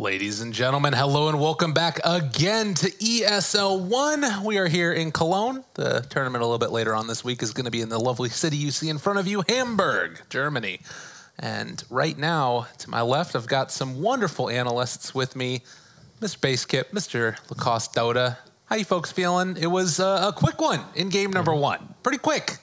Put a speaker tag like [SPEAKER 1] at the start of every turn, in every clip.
[SPEAKER 1] Ladies and gentlemen, hello and welcome back again to ESL One. We are here in Cologne. The tournament a little bit later on this week is going to be in the lovely city you see in front of you, Hamburg, Germany. And right now, to my left, I've got some wonderful analysts with me. Mr. Basekip, Mr. Lacoste Dota. How you folks feeling? It was a quick one in game number one. Pretty quick.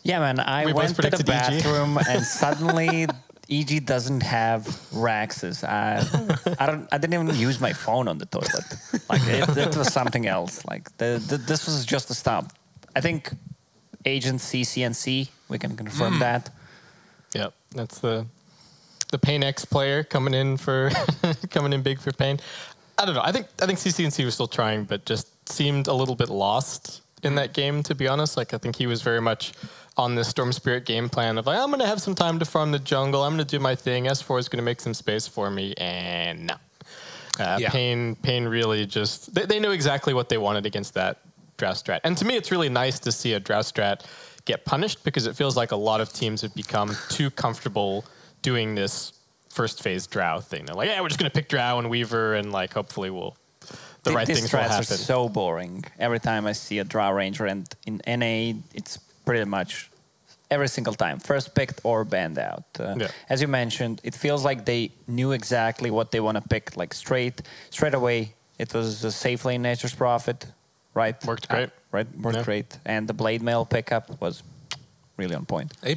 [SPEAKER 2] Yeah, man, I went to the bathroom and suddenly EG doesn't have Raxes. I didn't even use my phone on the toilet. Like it was something else. Like this was just a stop. I think Agent CCNC, we can confirm that.
[SPEAKER 3] Yep, that's the paiN X player coming in for coming in big for paiN. I don't know. I think CCNC was still trying, but just seemed a little bit lost in that game, to be honest. Like I think he was very much on the Storm Spirit game plan of like, I'm going to have some time to farm the jungle. I'm going to do my thing. S4 is going to make some space for me. And no. paiN really just... They knew exactly what they wanted against that draft strat. And to me, it's really nice to see a draft strat get punished because it feels like a lot of teams have become too comfortable doing this first phase Drow thing. They're like, yeah, we're just going to pick Drow and Weaver and like hopefully the right things will happen.
[SPEAKER 2] These strats are so boring. Every time I see a Drow Ranger, and in NA, it's pretty much every single time first picked or banned out. As you mentioned, it feels like they knew exactly what they want to pick, like straight away. It was a safe lane Nature's Prophet, right?
[SPEAKER 3] Worked great.
[SPEAKER 2] Worked great. And the Blade Mail pickup was really on point.
[SPEAKER 1] A+.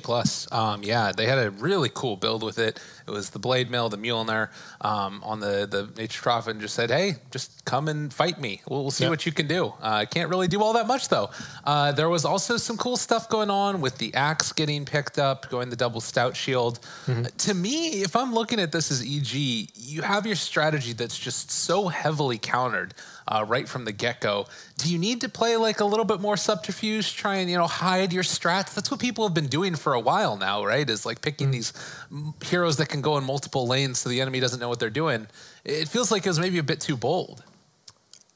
[SPEAKER 1] Yeah, they had a really cool build with it. It was the Blade Mail, the Mjolnir on the Nature's Prophet, and just said, hey, just come and fight me. We'll see what you can do. Can't really do all that much, though. There was also some cool stuff going on with the Axe getting picked up, going the double Stout Shield. To me, if I'm looking at this as EG, you have your strategy that's just so heavily countered right from the get-go. Do you need to play like a little bit more subterfuge, try and, hide your strats? That's what people have been doing for a while now, right? Is like picking these heroes that can go in multiple lanes so the enemy doesn't know what they're doing. It feels like it was maybe a bit too bold.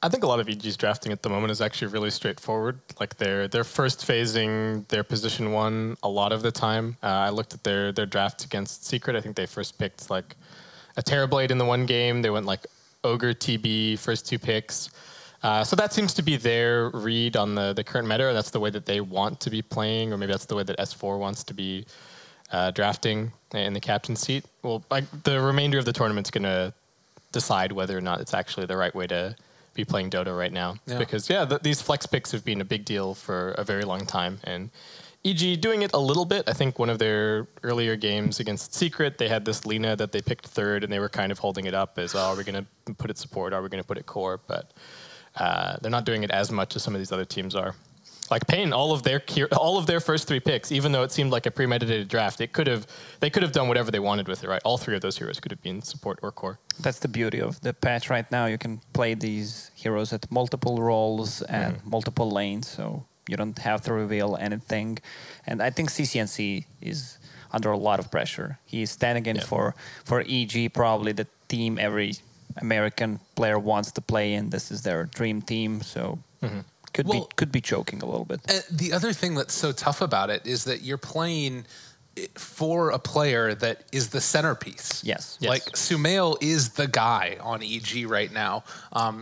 [SPEAKER 3] I think a lot of EG's drafting at the moment is actually really straightforward. Like they're first phasing their position one a lot of the time. I looked at their drafts against Secret. I think they first picked like a Terrorblade in the one game. They went like Ogre, TB, first two picks. So that seems to be their read on the current meta. That's the way that they want to be playing, or maybe that's the way that S4 wants to be drafting in the captain seat. Well, the remainder of the tournament's going to decide whether or not it's actually the right way to be playing Dota right now. Yeah. Because, these flex picks have been a big deal for a very long time. And EG doing it a little bit. I think one of their earlier games against Secret, they had this Lina that they picked third, and they were kind of holding it up as, are we going to put it support? Are we going to put it core? But they're not doing it as much as some of these other teams are. Like paiN, all of their first three picks, even though it seemed like a premeditated draft, they could have done whatever they wanted with it, right? All three of those heroes could have been support or core.
[SPEAKER 2] That's the beauty of the patch right now. You can play these heroes at multiple roles and multiple lanes, so you don't have to reveal anything. And I think CCNC is under a lot of pressure. He's standing in for EG, probably the team every American player wants to play in. This is their dream team, so could be choking a little bit.
[SPEAKER 1] The other thing that's so tough about it is that you're playing for a player that is the centerpiece.
[SPEAKER 2] Yes.
[SPEAKER 1] Like Sumail is the guy on EG right now.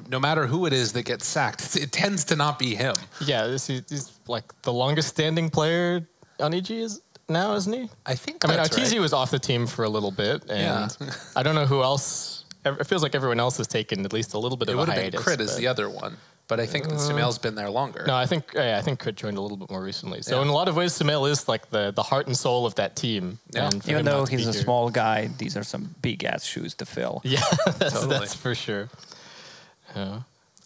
[SPEAKER 1] No matter who it is that gets sacked, it tends to not be him.
[SPEAKER 3] Yeah, he's like the longest standing player on EG now, isn't he?
[SPEAKER 1] I think
[SPEAKER 3] Arteezy was off the team for a little bit, and I don't know who else. It feels like everyone else has taken at least a little bit of a hiatus.
[SPEAKER 1] It would have been Crit as the other one. But I think Sumail's been there longer.
[SPEAKER 3] No, I think Crit joined a little bit more recently. So in a lot of ways, Sumail is like the heart and soul of that team.
[SPEAKER 2] Yeah.
[SPEAKER 3] And
[SPEAKER 2] even though he's a small guy, these are some big-ass shoes to fill.
[SPEAKER 3] Yeah, that's for sure. Yeah.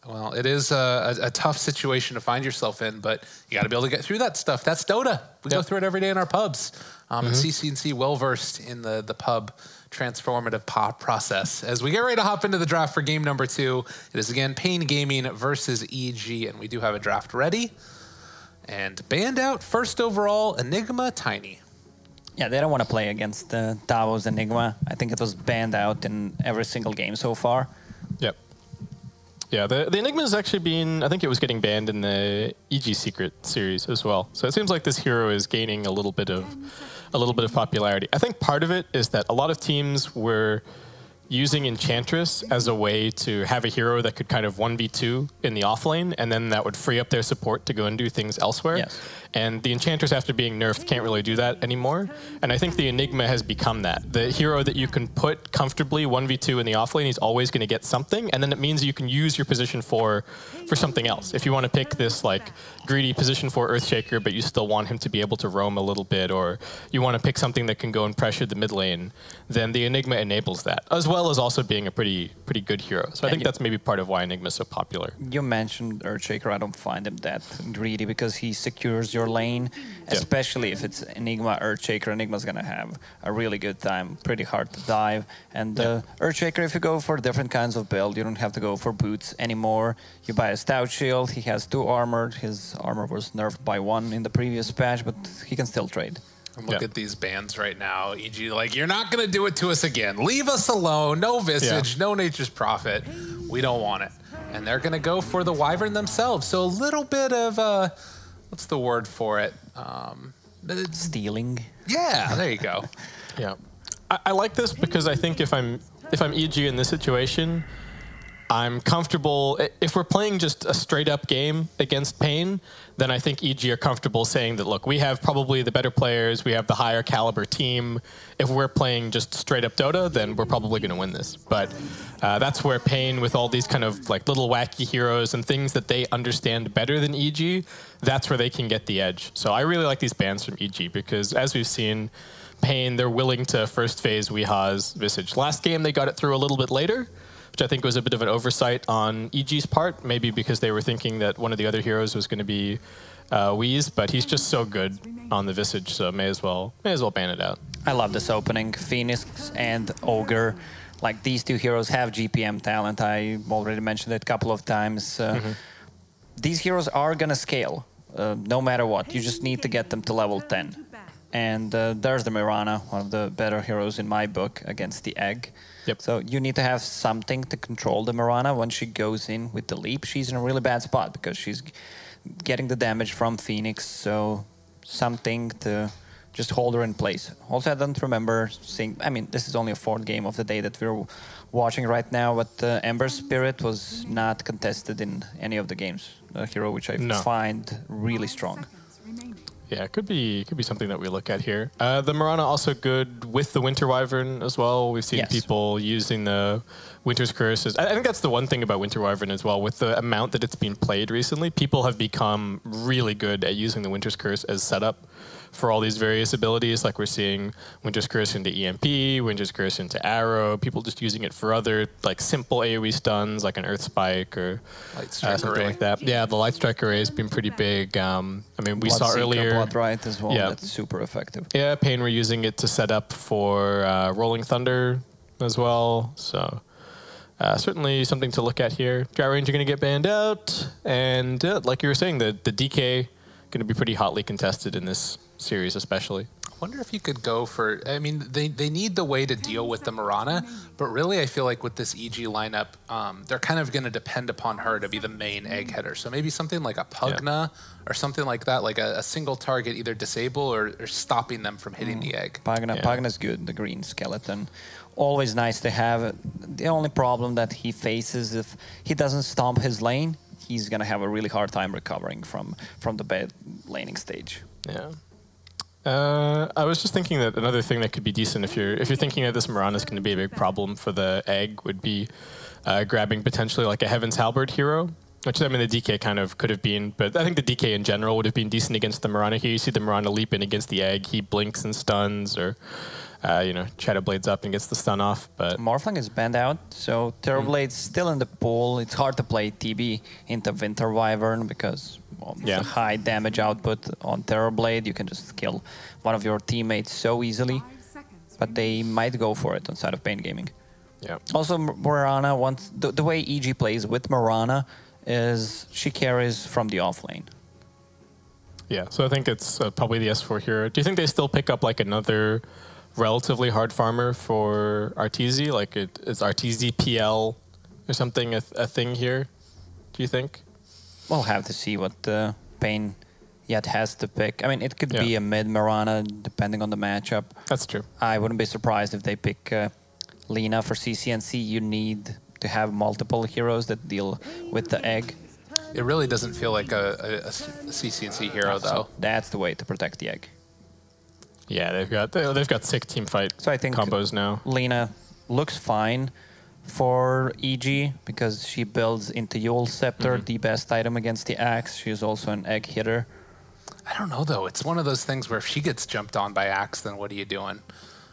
[SPEAKER 1] Well, it is a tough situation to find yourself in, but you got to be able to get through that stuff. That's Dota. We go through it every day in our pubs. And CCNC well-versed in the pub transformative process. As we get ready to hop into the draft for game number 2, it is again paiN Gaming versus EG, and we do have a draft ready. And banned out first overall, Enigma Tiny.
[SPEAKER 2] Yeah, they don't want to play against Davos Enigma. I think it was banned out in every single game so far.
[SPEAKER 3] Yep. Yeah, the Enigma has actually been, I think it was getting banned in the EG Secret series as well. So it seems like this hero is gaining a little bit of popularity. I think part of it is that a lot of teams were using Enchantress as a way to have a hero that could kind of 1v2 in the offlane, and then that would free up their support to go and do things elsewhere.
[SPEAKER 2] Yes.
[SPEAKER 3] And the Enchantress, after being nerfed, can't really do that anymore. And I think the Enigma has become that. The hero that you can put comfortably 1v2 in the offlane, he's always going to get something, and then it means you can use your position for something else. If you want to pick this like greedy position 4 Earthshaker, but you still want him to be able to roam a little bit, or you want to pick something that can go and pressure the mid lane, then the Enigma enables that, as well as also being a pretty good hero. So I think that's maybe part of why Enigma is so popular.
[SPEAKER 2] You mentioned Earthshaker. I don't find him that greedy because he secures your lane, especially if it's Enigma Earthshaker. Enigma's gonna have a really good time, pretty hard to dive. And Earthshaker, if you go for different kinds of build, you don't have to go for boots anymore. You buy a stout shield. He has 2 armor. His armor was nerfed by 1 in the previous patch, but he can still trade.
[SPEAKER 1] And look at these bans right now. EG, like, you're not going to do it to us again. Leave us alone. No Visage, no Nature's Prophet. We don't want it. And they're going to go for the Wyvern themselves. So a little bit of, what's the word for it?
[SPEAKER 2] Stealing.
[SPEAKER 1] Yeah, there you go.
[SPEAKER 3] Yeah. I like this because I think if I'm EG in this situation, I'm comfortable. If we're playing just a straight up game against paiN, then I think EG are comfortable saying that, look, we have probably the better players, we have the higher caliber team. If we're playing just straight up Dota, then we're probably going to win this. But that's where paiN, with all these kind of like little wacky heroes and things that they understand better than EG, that's where they can get the edge. So I really like these bans from EG because, as we've seen, paiN, they're willing to first phase Weeha's Visage. Last game, they got it through a little bit later, which I think was a bit of an oversight on EG's part, maybe because they were thinking that one of the other heroes was going to be Weez, but he's just so good on the Visage, so may as well ban it out.
[SPEAKER 2] I love this opening. Phoenix and Ogre, like these 2 heroes have GPM talent. I already mentioned it a couple of times. These heroes are going to scale, no matter what. You just need to get them to level 10. And there's the Mirana, one of the better heroes in my book, against the Egg.
[SPEAKER 3] Yep.
[SPEAKER 2] So you need to have something to control the Mirana. When she goes in with the leap, she's in a really bad spot because she's getting the damage from Phoenix. So something to just hold her in place. Also, I don't remember seeing... I mean, this is only a 4th game of the day that we're watching right now, but Ember Spirit was not contested in any of the games. A hero which I find really strong.
[SPEAKER 3] Yeah, it could be something that we look at here. The Mirana also good with the Winter Wyvern as well. We've seen people using the Winter's Curse. I think that's the one thing about Winter Wyvern as well. With the amount that it's been played recently, people have become really good at using the Winter's Curse as setup for all these various abilities. Like we're seeing Winter's Curse into EMP, Winter's Curse into Arrow, people just using it for other like simple AoE stuns like an Earth Spike or something like that. Yeah, the Light Strike Array has been pretty big. I mean, we saw earlier...
[SPEAKER 2] Bloodright as well, that's super effective.
[SPEAKER 3] Yeah, paiN were using it to set up for Rolling Thunder as well, so... certainly something to look at here. Drought Ranger going to get banned out, and like you were saying, the DK going to be pretty hotly contested in this series, especially.
[SPEAKER 1] I wonder if you could go for... I mean, they need the way to deal with the Mirana, but really I feel like with this EG lineup, they're kind of going to depend upon her to be the main egg header. So maybe something like a Pugna or something like that, like a single target, either disable or stopping them from hitting the egg.
[SPEAKER 2] Pugna's good, the green skeleton. Always nice to have. The only problem that he faces, if he doesn't stomp his lane, he's going to have a really hard time recovering from the bad laning stage.
[SPEAKER 3] Yeah. I was just thinking that another thing that could be decent if you're thinking that this Mirana is going to be a big problem for the egg would be grabbing potentially like a Heaven's Halberd hero, which I mean the DK kind of could have been, but I think the DK in general would have been decent against the Mirana. Here you see the Mirana leap in against the egg, he blinks and stuns, or Shadow Blades up and gets the stun off. But
[SPEAKER 2] Morphling is banned out, so Terrorblade's still in the pool. It's hard to play TB into Winter Wyvern because the high damage output on Terrorblade. You can just kill one of your teammates so easily, but they might go for it on side of paiN Gaming.
[SPEAKER 3] Yeah.
[SPEAKER 2] Also, Mirana, the way EG plays with Mirana is she carries from the offlane.
[SPEAKER 3] Yeah, so I think it's probably the S4 hero. Do you think they still pick up like another relatively hard farmer for Arteezy? Like is Arteezy PL or something a thing here, do you think?
[SPEAKER 2] We'll have to see what paiN yet has to pick. I mean, it could be a mid Mirana depending on the matchup.
[SPEAKER 3] That's true.
[SPEAKER 2] I wouldn't be surprised if they pick Lina for CCNC, you need to have multiple heroes that deal with the egg.
[SPEAKER 1] It really doesn't feel like a CCNC hero, though.
[SPEAKER 2] So that's the way to protect the egg.
[SPEAKER 3] Yeah, they've got sick team fight
[SPEAKER 2] So I think
[SPEAKER 3] combos now.
[SPEAKER 2] Lina looks fine for EG because she builds into Yule's Scepter, the best item against the Axe. She's also an egg hitter.
[SPEAKER 1] I don't know, though. It's one of those things where if she gets jumped on by Axe, then what are you doing?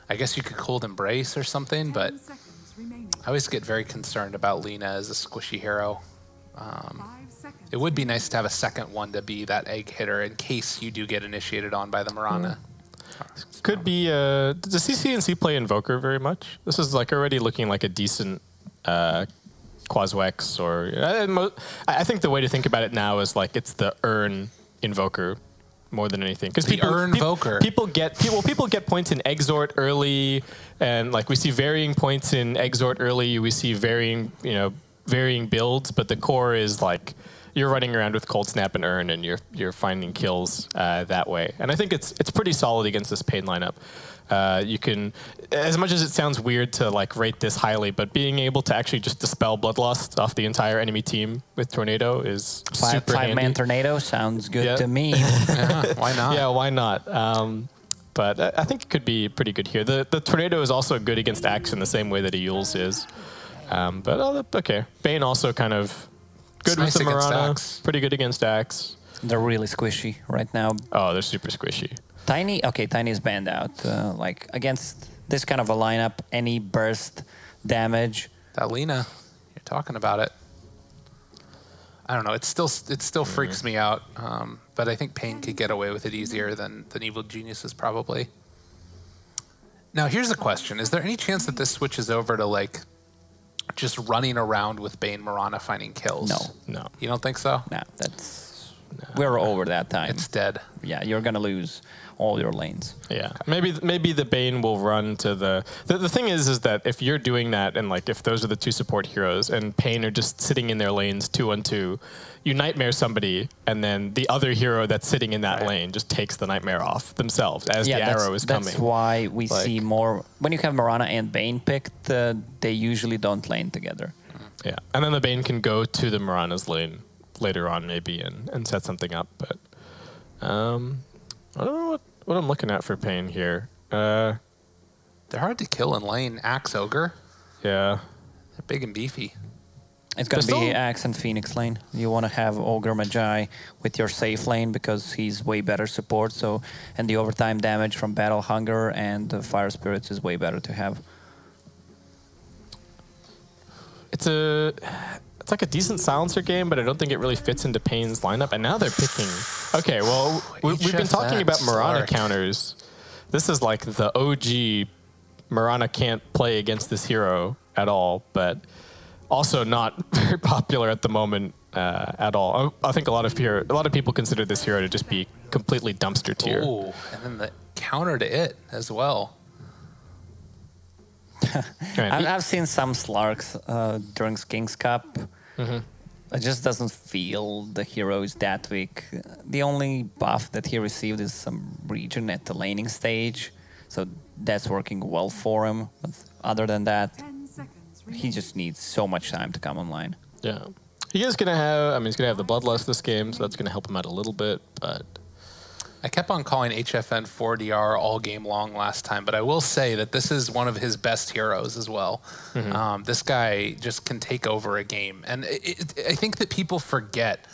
[SPEAKER 1] I guess you could Cold Embrace or something, but I always get very concerned about Lina as a squishy hero. It would be nice to have a second one to be that egg hitter in case you do get initiated on by the Mirana.
[SPEAKER 3] Could be. Does CCNC play Invoker very much? This is like already looking like a decent Quaswex, or I think the way to think about it now is like it's the Urn Invoker more than anything, because people get points in Exort early, and like we see varying points in Exort early. We see varying builds, but the core is like you're running around with Cold Snap and Urn, and you're finding kills that way. And I think it's pretty solid against this paiN lineup. You can, as much as it sounds weird to like rate this highly, but being able to actually just dispel Bloodlust off the entire enemy team with Tornado is super handy.
[SPEAKER 2] 5-man Tornado sounds good to me.
[SPEAKER 1] Yeah, why not?
[SPEAKER 3] Yeah, why not? But I think it could be pretty good here. The Tornado is also good against Axe in the same way that a Yule's is. Okay. paiN also kind of good with the Mirana. Pretty good against Axe.
[SPEAKER 2] They're really squishy right now.
[SPEAKER 3] Oh, they're super squishy.
[SPEAKER 2] Tiny is banned out. Like against this kind of a lineup, any burst damage.
[SPEAKER 1] That Lina, you're talking about it. I don't know. It still freaks me out. But I think paiN could get away with it easier than Evil Geniuses probably. Now here's the question: is there any chance that this switches over to like just running around with Bane Mirana finding kills?
[SPEAKER 3] No.
[SPEAKER 1] You don't think so?
[SPEAKER 2] No, we're over that time.
[SPEAKER 1] It's dead.
[SPEAKER 2] Yeah, you're gonna lose all your lanes.
[SPEAKER 3] Yeah, maybe the Bane will run to the thing is that if you're doing that, and like if those are the two support heroes and paiN are just sitting in their lanes 2-on-2, you nightmare somebody, and then the other hero that's sitting in that lane just takes the nightmare off themselves as the arrow is coming.
[SPEAKER 2] That's why we see more when you have Mirana and Bane picked. They usually don't lane together.
[SPEAKER 3] Yeah, and then the Bane can go to the Mirana's lane later on maybe and set something up, but I don't know what I'm looking at for paiN here.
[SPEAKER 1] They're hard to kill in lane. Axe Ogre.
[SPEAKER 3] Yeah.
[SPEAKER 1] They're big and beefy.
[SPEAKER 2] It's going to be Axe and Phoenix lane. You want to have Ogre Magi with your safe lane because he's way better support. So, and the overtime damage from Battle Hunger and the Fire Spirits is way better to have.
[SPEAKER 3] It's like a decent silencer game, but I don't think it really fits into paiN's lineup. And now they're picking. Okay, well, we've been talking about Mirana counters. This is like the OG Mirana can't play against this hero at all, but also not very popular at the moment at all. I think a lot of people consider this hero to just be completely dumpster tier.
[SPEAKER 1] Ooh, and then the counter to it as well.
[SPEAKER 2] I've seen some Slarks during King's Cup. It just doesn't feel the hero is that weak. The only buff that he received is some region at the laning stage, so that's working well for him. But other than that, he just needs so much time to come online.
[SPEAKER 3] Yeah, he is gonna have. He's gonna have the Bloodlust this game, so that's gonna help him out a little bit. But
[SPEAKER 1] I kept on calling HFN 4DR all game long last time, but I will say that this is one of his best heroes as well. This guy just can take over a game. And I think that people forget,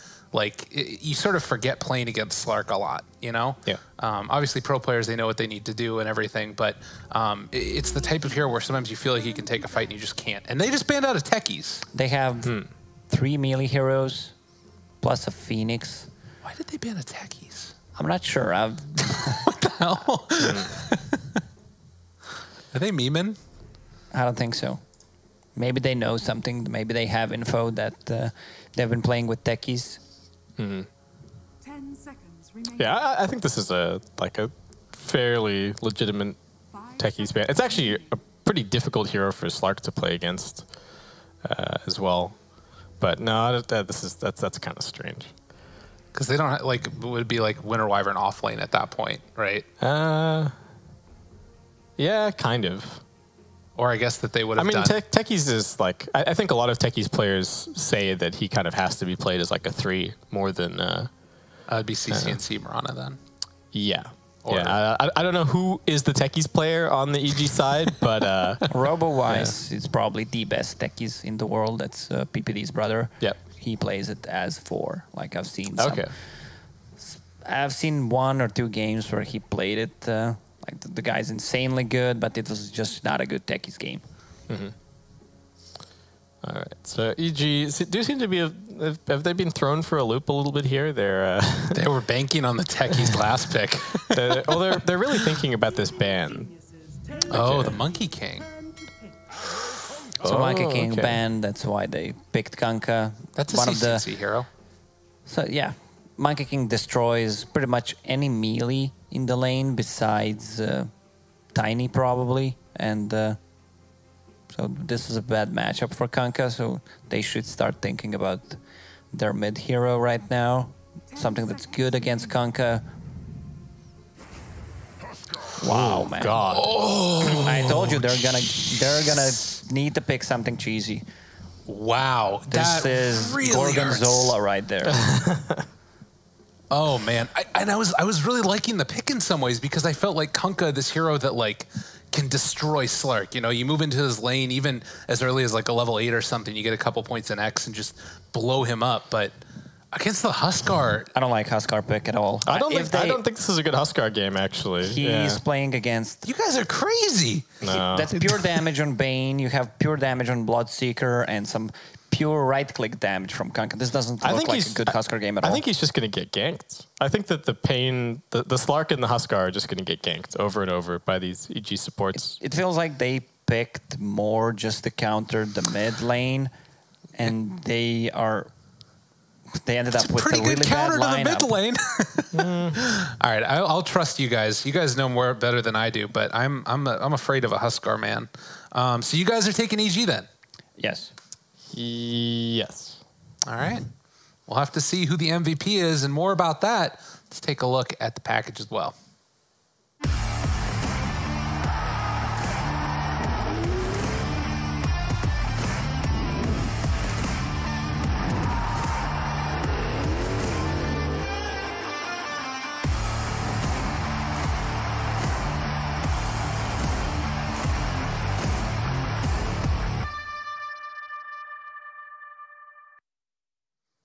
[SPEAKER 1] you sort of forget playing against Slark a lot, you know?
[SPEAKER 3] Yeah.
[SPEAKER 1] Obviously, pro players, they know what they need to do and everything, but it's the type of hero where sometimes you feel like you can take a fight and you just can't. And they just banned out of techies.
[SPEAKER 2] They have 3 melee heroes plus a Phoenix.
[SPEAKER 1] Why did they ban a techies?
[SPEAKER 2] I'm not sure.
[SPEAKER 1] What the hell? Are they memeing?
[SPEAKER 2] I don't think so. Maybe they know something. Maybe they have info that they've been playing with techies.
[SPEAKER 4] 10 seconds remaining.
[SPEAKER 3] yeah, I think this is a fairly legitimate techies ban. It's actually a pretty difficult hero for Slark to play against as well. But no, that's kind of strange.
[SPEAKER 1] Because they don't would be like Winter Wyvern off lane at that point, right?
[SPEAKER 3] Yeah, kind of.
[SPEAKER 1] Or I guess that they would have
[SPEAKER 3] I mean,
[SPEAKER 1] done.
[SPEAKER 3] Techies is like, I think a lot of Techies players say that he kind of has to be played as like a 3 more than...
[SPEAKER 1] It'd be CCNC Marana then.
[SPEAKER 3] Yeah. I don't know who is the Techies player on the EG side, but...
[SPEAKER 2] Robo-wise, it's probably the best Techies in the world. That's PPD's brother.
[SPEAKER 3] Yep.
[SPEAKER 2] He plays it as 4. Like I've seen I've seen 1 or 2 games where he played it. Like the guy's insanely good, but it was just not a good Techies game.
[SPEAKER 3] Mm-hmm. All right. So EG do seem to be have they been thrown for a loop a little bit here?
[SPEAKER 1] They were banking on the Techies last pick.
[SPEAKER 3] They're really thinking about this ban.
[SPEAKER 1] Oh, the Monkey King.
[SPEAKER 2] So Monkey King banned. That's why they picked Kanka.
[SPEAKER 1] That's a CCNC hero.
[SPEAKER 2] So yeah, Monkey King destroys pretty much any melee in the lane besides Tiny probably, and so this is a bad matchup for Kanka. So they should start thinking about their mid hero right now, something that's good against Kanka. Wow, man!
[SPEAKER 3] God,
[SPEAKER 2] I told you they're gonna need to pick something cheesy.
[SPEAKER 1] Wow,
[SPEAKER 2] This is
[SPEAKER 1] really
[SPEAKER 2] Gorgonzola right there.
[SPEAKER 1] Oh man, I was really liking the pick in some ways because I felt like Kunkka, this hero that like can destroy Slark. You know, you move into his lane even as early as like a level 8 or something, you get a couple points in X and just blow him up. But against the Huskar,
[SPEAKER 2] I don't like Huskar pick at all.
[SPEAKER 3] I don't think this is a good Huskar game actually.
[SPEAKER 2] He's playing against.
[SPEAKER 1] You guys are crazy.
[SPEAKER 3] No.
[SPEAKER 2] That's pure damage on baiN. You have pure damage on Bloodseeker and some pure right-click damage from Kunkka. This doesn't look like a good Huskar game at all.
[SPEAKER 3] I think he's just going to get ganked. I think that the paiN, the Slark and the Huskar are just going to get ganked over and over by these EG supports.
[SPEAKER 2] It feels like they picked more just to counter the mid lane, and they ended up with a really bad lineup.
[SPEAKER 1] Pretty good counter to the mid lane. All right, I'll trust you guys. You guys know more better than I do, but I'm afraid of a Huskar man. So you guys are taking EG then?
[SPEAKER 2] Yes.
[SPEAKER 3] Yes.
[SPEAKER 1] All right. We'll have to see who the MVP is, and more about that. Let's take a look at the package as well.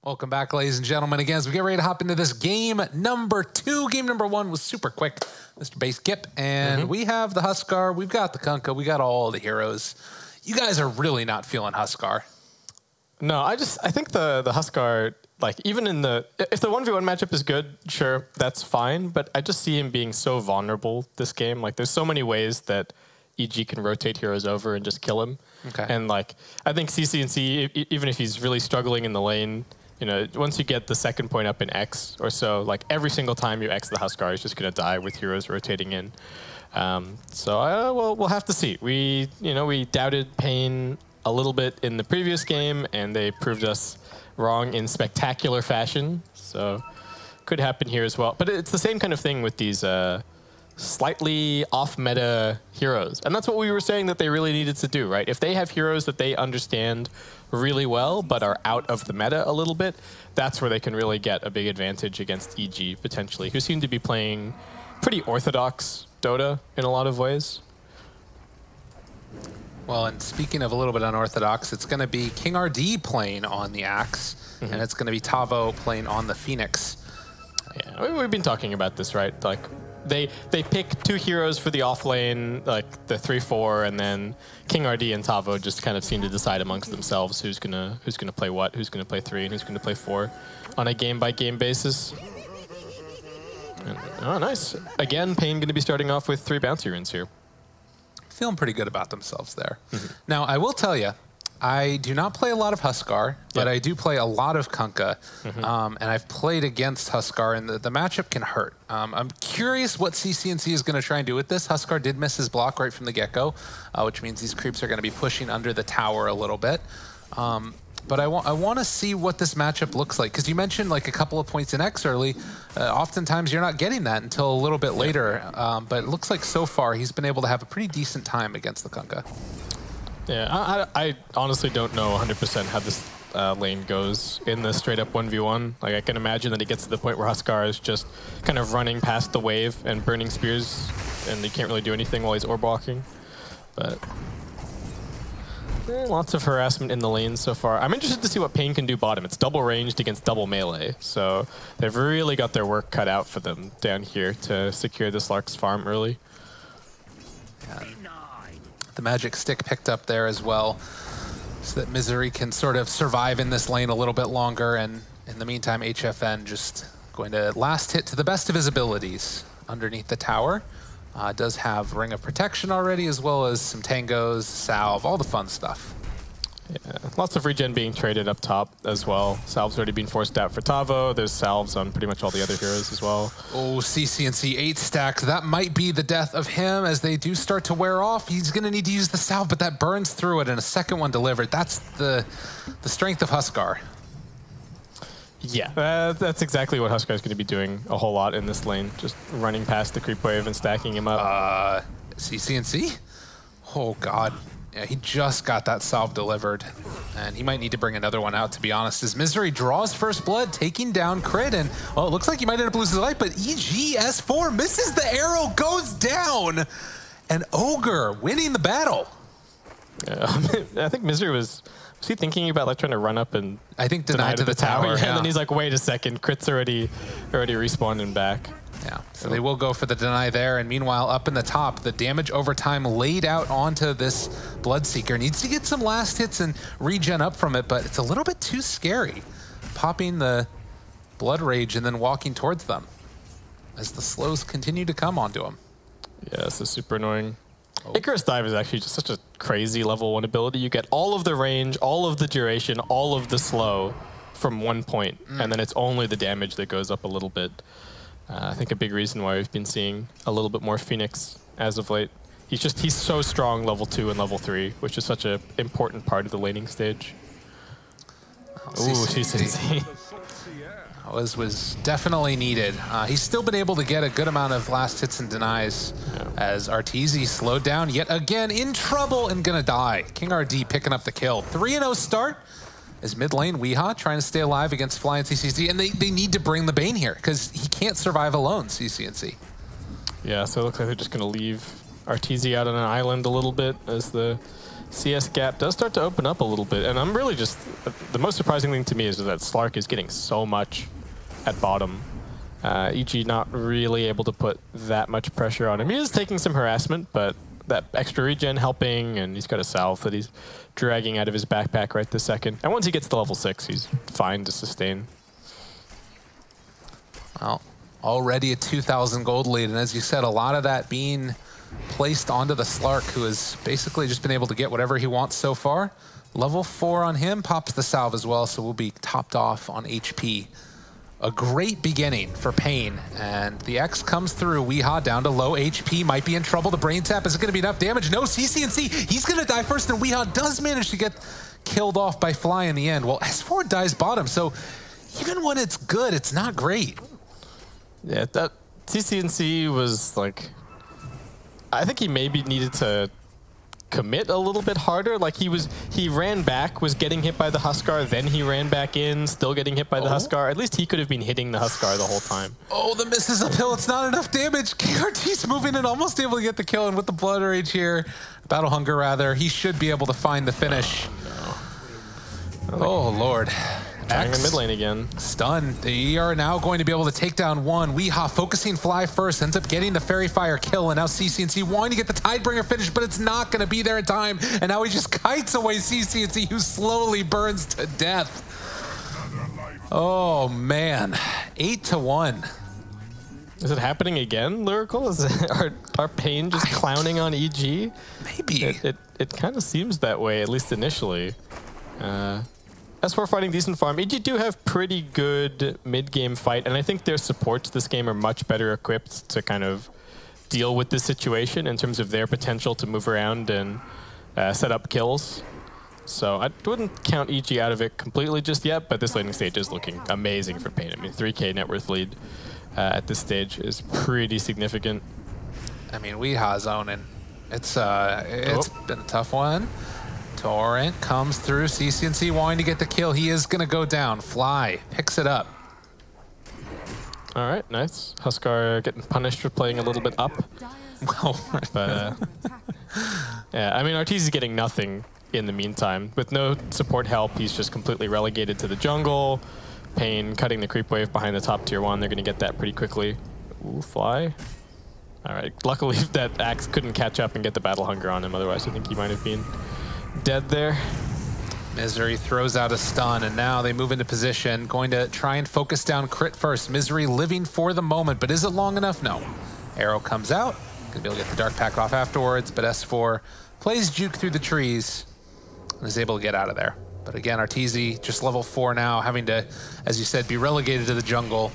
[SPEAKER 1] Welcome back, ladies and gentlemen. Again, as we get ready to hop into this game number 2. Game number 1 was super quick, Mr. Base Kip. And we have the Huskar, we've got the Kunkka, we got all the heroes. You guys are really not feeling Huskar.
[SPEAKER 3] No, I think the Huskar, like even if the 1v1 matchup is good, sure, that's fine. But I just see him being so vulnerable this game. Like there's so many ways that EG can rotate heroes over and just kill him.
[SPEAKER 1] Okay.
[SPEAKER 3] And like I think CCNC, even if he's really struggling in the lane, you know, once you get the second point up in X or so, like every single time you X the Huskar, he's just going to die with heroes rotating in. So we'll have to see. We doubted paiN a little bit in the previous game, and they proved us wrong in spectacular fashion. So could happen here as well. But it's the same kind of thing with these slightly off-meta heroes. And that's what we were saying that they really needed to do, right? If they have heroes that they understand really well but are out of the meta a little bit, that's where they can really get a big advantage against EG, potentially, who seem to be playing pretty orthodox Dota in a lot of ways.
[SPEAKER 1] Well, and speaking of a little bit unorthodox, it's going to be King RD playing on the Axe, and it's going to be Tavo playing on the Phoenix.
[SPEAKER 3] Yeah, we've been talking about this, right? Like, they pick 2 heroes for the off lane, like the 3-4, and then King RD and Tavo just kind of seem to decide amongst themselves who's gonna play what, who's gonna play 3, and who's gonna play 4 on a game-by-game basis. And, oh, nice. Again, paiN gonna be starting off with 3 bouncy runes here.
[SPEAKER 1] Feeling pretty good about themselves there. Now, I will tell you, I do not play a lot of Huskar, but I do play a lot of Kunkka, and I've played against Huskar, and the matchup can hurt. I'm curious what CCNC is going to try and do with this. Huskar did miss his block right from the get-go, which means these creeps are going to be pushing under the tower a little bit. But I want to see what this matchup looks like, because you mentioned like a couple of points in X early. Oftentimes you're not getting that until a little bit later. But it looks like so far he's been able to have a pretty decent time against the Kunkka.
[SPEAKER 3] Yeah, I honestly don't know 100% how this lane goes in the straight up 1v1. Like, I can imagine that he gets to the point where Huskar is just kind of running past the wave and burning spears, and he can't really do anything while he's orb walking. But lots of harassment in the lane so far. I'm interested to see what paiN can do bottom. It's double ranged against double melee, so they've really got their work cut out for them down here to secure this Lark's farm early.
[SPEAKER 1] Yeah. The magic stick picked up there as well, so that Misery can sort of survive in this lane a little bit longer, and in the meantime HFN just going to last hit to the best of his abilities underneath the tower. Does have Ring of Protection already, as well as some tangos, salve, all the fun stuff.
[SPEAKER 3] Yeah, lots of regen being traded up top as well. Salve's already been forced out for Tavo. There's salves on pretty much all the other heroes as well.
[SPEAKER 1] Oh, CCNC 8 stacks. That might be the death of him as they do start to wear off. He's going to need to use the salve, but that burns through it, and a second one delivered. That's the strength of Huskar.
[SPEAKER 3] Yeah, that's exactly what Huskar is going to be doing a whole lot in this lane. Just running past the creep wave and stacking him up.
[SPEAKER 1] CCNC? Oh, God. Yeah, he just got that salve delivered, and he might need to bring another one out, to be honest, as Misery draws first blood, taking down Crit, and well, it looks like he might end up losing his life, but EGS4 misses the arrow, goes down, and Ogre winning the battle.
[SPEAKER 3] I think Misery was he thinking about like trying to run up and
[SPEAKER 1] I think deny to the tower,
[SPEAKER 3] yeah. And then he's like, wait a second, Crit's already respawning back.
[SPEAKER 1] Yeah, so they will go for the deny there, and meanwhile, up in the top, the damage over time laid out onto this Bloodseeker. Needs to get some last hits and regen up from it, but it's a little bit too scary. Popping the Blood Rage and then walking towards them as the slows continue to come onto him.
[SPEAKER 3] Yeah, this is super annoying. Icarus Dive is actually just such a crazy level 1 ability. You get all of the range, all of the duration, all of the slow from one point, and then it's only the damage that goes up a little bit. I think a big reason why we've been seeing a little bit more Phoenix as of late. He's so strong level 2 and level 3, which is such an important part of the laning stage. Ooh, CCNC.
[SPEAKER 1] Was definitely needed. He's still been able to get a good amount of last hits and denies as Arteezy slowed down yet again, in trouble and gonna die. King RD picking up the kill. 3-0 start as mid lane Weehaw trying to stay alive against Fly and CCNC, and they need to bring the bane here because he can't survive alone, CCNC.
[SPEAKER 3] Yeah, so it looks like they're just gonna leave Arteezy out on an island a little bit as the CS gap does start to open up a little bit. And I'm really just, the most surprising thing to me is that Slark is getting so much at bottom. EG not really able to put that much pressure on him. He is taking some harassment, but that extra regen helping, and he's got a salve that he's dragging out of his backpack right this second. And once he gets to level 6, he's fine to sustain.
[SPEAKER 1] Well, already a 2,000 gold lead, and as you said, a lot of that being placed onto the Slark, who has basically just been able to get whatever he wants so far. Level 4 on him, pops the salve as well, so we'll be topped off on HP. A great beginning for paiN, and the X comes through. Weehaw down to low HP, might be in trouble. The brain tap, is it gonna be enough damage? No, CCNC, he's gonna die first, and Weehaw does manage to get killed off by Fly in the end. Well, S4 dies bottom, so even when it's good, it's not great.
[SPEAKER 3] Yeah, that CCNC was like, I think he maybe needed to commit a little bit harder. Like he ran back, was getting hit by the Huskar, then he ran back in, still getting hit by the Huskar. At least he could have been hitting the Huskar the whole time.
[SPEAKER 1] Oh, the misses uphill, it's not enough damage. KRT's moving in, almost able to get the kill, and with the Blood Rage here, Battle Hunger rather, he should be able to find the finish.
[SPEAKER 3] Oh, no.
[SPEAKER 1] Oh Lord.
[SPEAKER 3] Trying the mid lane again.
[SPEAKER 1] Stunned. They are now going to be able to take down one. Weehaw focusing Fly first, ends up getting the Fairy Fire kill, and now CCNC wanting to get the Tidebringer finish, but it's not going to be there in time. And now he just kites away CCNC, who slowly burns to death. Oh man, 8-1.
[SPEAKER 3] Is it happening again, Lyrical? Is it, are paiN just clowning on EG?
[SPEAKER 1] Maybe.
[SPEAKER 3] It kind of seems that way, at least initially. S4 fighting decent farm. EG do have pretty good mid-game fight, and I think their supports this game are much better equipped to kind of deal with this situation in terms of their potential to move around and set up kills. So I wouldn't count EG out of it completely just yet, but this laning stage is looking amazing for paiN. I mean, 3K net worth lead at this stage is pretty significant.
[SPEAKER 1] I mean, Weeha zoning. It's been a tough one. Torrent comes through. CCNC wanting to get the kill. He is going to go down. Fly picks it up.
[SPEAKER 3] All right, nice. Huskar getting punished for playing a little bit up.
[SPEAKER 1] Well,
[SPEAKER 3] But yeah, I mean, Arteezy's getting nothing in the meantime. With no support help, he's just completely relegated to the jungle. paiN cutting the creep wave behind the top tier 1. They're going to get that pretty quickly. Ooh, Fly. All right, luckily that Axe couldn't catch up and get the battle hunger on him. Otherwise, I think he might have been dead there.
[SPEAKER 1] Misery throws out a stun, and now they move into position, going to try and focus down Crit first. Misery living for the moment, but is it long enough? No. Arrow comes out. Gonna be able to get the Dark Pack off afterwards, but S4 plays Juke through the trees and is able to get out of there. But again, Arteezy just level 4 now, having to, as you said, be relegated to the jungle.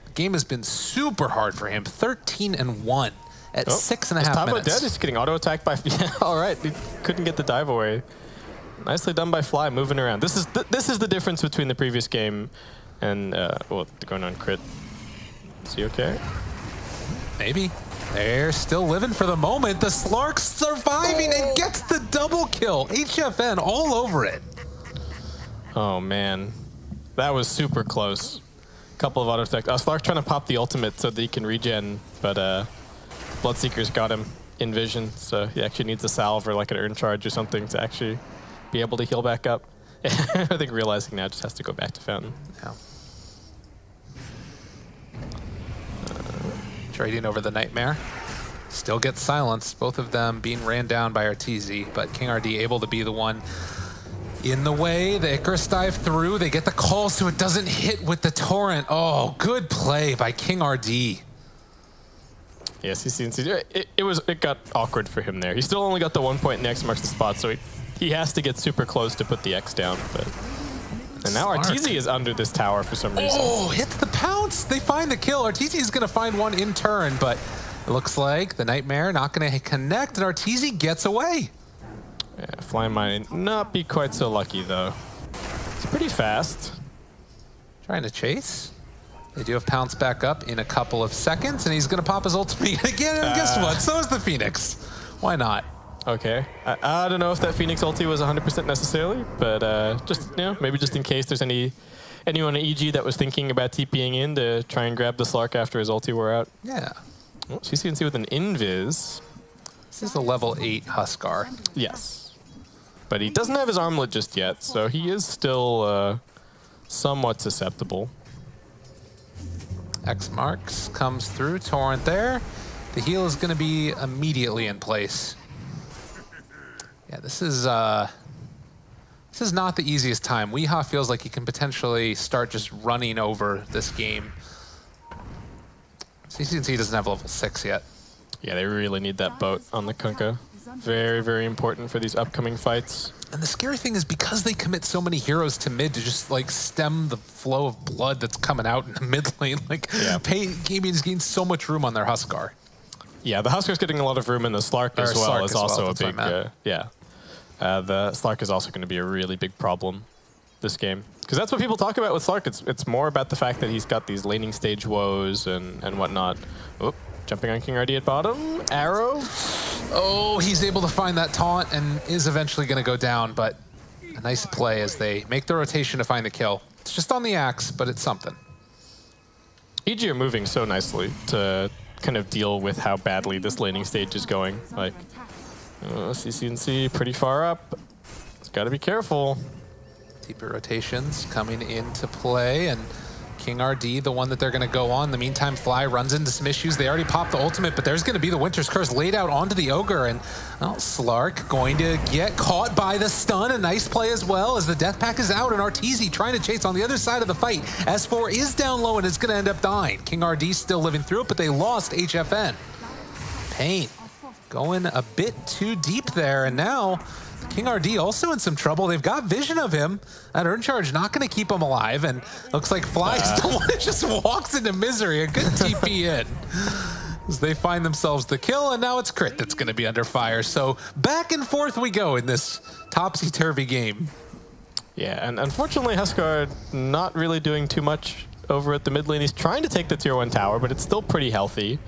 [SPEAKER 1] The game has been super hard for him. 13-1 at 6.5 minutes.
[SPEAKER 3] Dead. He's getting auto-attacked by... Yeah, all right, he couldn't get the dive away. Nicely done by Fly, moving around. This is the difference between the previous game and, well, going on Crit. Is he okay?
[SPEAKER 1] Maybe. They're still living for the moment. The Slark's surviving and gets the double kill. HFN all over it.
[SPEAKER 3] Oh, man. That was super close. Couple of auto attacks. Slark trying to pop the ultimate so that he can regen, but Bloodseeker's got him in vision, so he actually needs a salve or like an urn charge or something to actually be able to heal back up. I think realizing now just has to go back to Fountain.
[SPEAKER 1] Yeah. Trading over the Nightmare. Still gets silenced. Both of them being ran down by Arteezy, but King RD able to be the one in the way. The Icarus dive through. They get the call so it doesn't hit with the Torrent. Oh, good play by King RD.
[SPEAKER 3] Yes, it got awkward for him there. He still only got the 1 point and the X marks the spot, so he has to get super close to put the X down. But and now Arteezy is under this tower for some reason.
[SPEAKER 1] Oh, hits the pounce. They find the kill. Arteezy is going to find one in turn, but it looks like the Nightmare not going to connect, and Arteezy gets away.
[SPEAKER 3] Yeah, Fly might not be quite so lucky, though. It's pretty fast.
[SPEAKER 1] Trying to chase. They do have Pounce back up in a couple of seconds, and he's going to pop his ultimate again, and guess what? So is the Phoenix. Why not?
[SPEAKER 3] Okay. I don't know if that Phoenix ulti was 100% necessarily, but just, you know, maybe just in case there's anyone at EG that was thinking about TPing in to try and grab the Slark after his ulti wore out.
[SPEAKER 1] Yeah.
[SPEAKER 3] Oh, CCNC with an invis.
[SPEAKER 1] This is a level 8 Huskar.
[SPEAKER 3] Yes. But he doesn't have his armlet just yet, so he is still somewhat susceptible.
[SPEAKER 1] X marks comes through. Torrent there. The heal is going to be immediately in place. Yeah, this is not the easiest time. Weeha feels like he can potentially start just running over this game. CCNC doesn't have level 6 yet.
[SPEAKER 3] Yeah, they really need that boat on the Kunkka. Very, very important for these upcoming fights.
[SPEAKER 1] And the scary thing is because they commit so many heroes to mid to just like stem the flow of blood that's coming out in the mid lane, like paiN Gaming has gained so much room on their Huskar.
[SPEAKER 3] Yeah, the Huskar's getting a lot of room, and the Slark as well is also a big, yeah. The Slark is also going to be a really big problem this game. Because that's what people talk about with Slark. It's more about the fact that he's got these laning stage woes and whatnot. Oop, jumping on King RD at bottom. Arrow.
[SPEAKER 1] Oh, he's able to find that taunt and is eventually going to go down, but a nice play as they make the rotation to find the kill. It's just on the Axe, but it's something.
[SPEAKER 3] EG are moving so nicely to kind of deal with how badly this laning stage is going. Like, CCNC pretty far up. It's got to be careful.
[SPEAKER 1] Deeper rotations coming into play, and King RD, the one that they're going to go on. In the meantime, Fly runs into some issues. They already popped the ultimate, but there's going to be the Winter's Curse laid out onto the Ogre, and well, Slark going to get caught by the stun. A nice play as well as the Death Pack is out, and Arteezy trying to chase on the other side of the fight. S4 is down low and is going to end up dying. King RD still living through it, but they lost HFN. paiN going a bit too deep there, and now King RD also in some trouble. They've got vision of him. That urn charge not going to keep him alive, and looks like Fly is the one that just walks into misery. A good TP in. as they find themselves the kill, and now it's Crit that's going to be under fire. So back and forth we go in this topsy-turvy game.
[SPEAKER 3] Yeah, and unfortunately, Huskar not really doing too much over at the mid lane. He's trying to take the tier 1 tower, but it's still pretty healthy.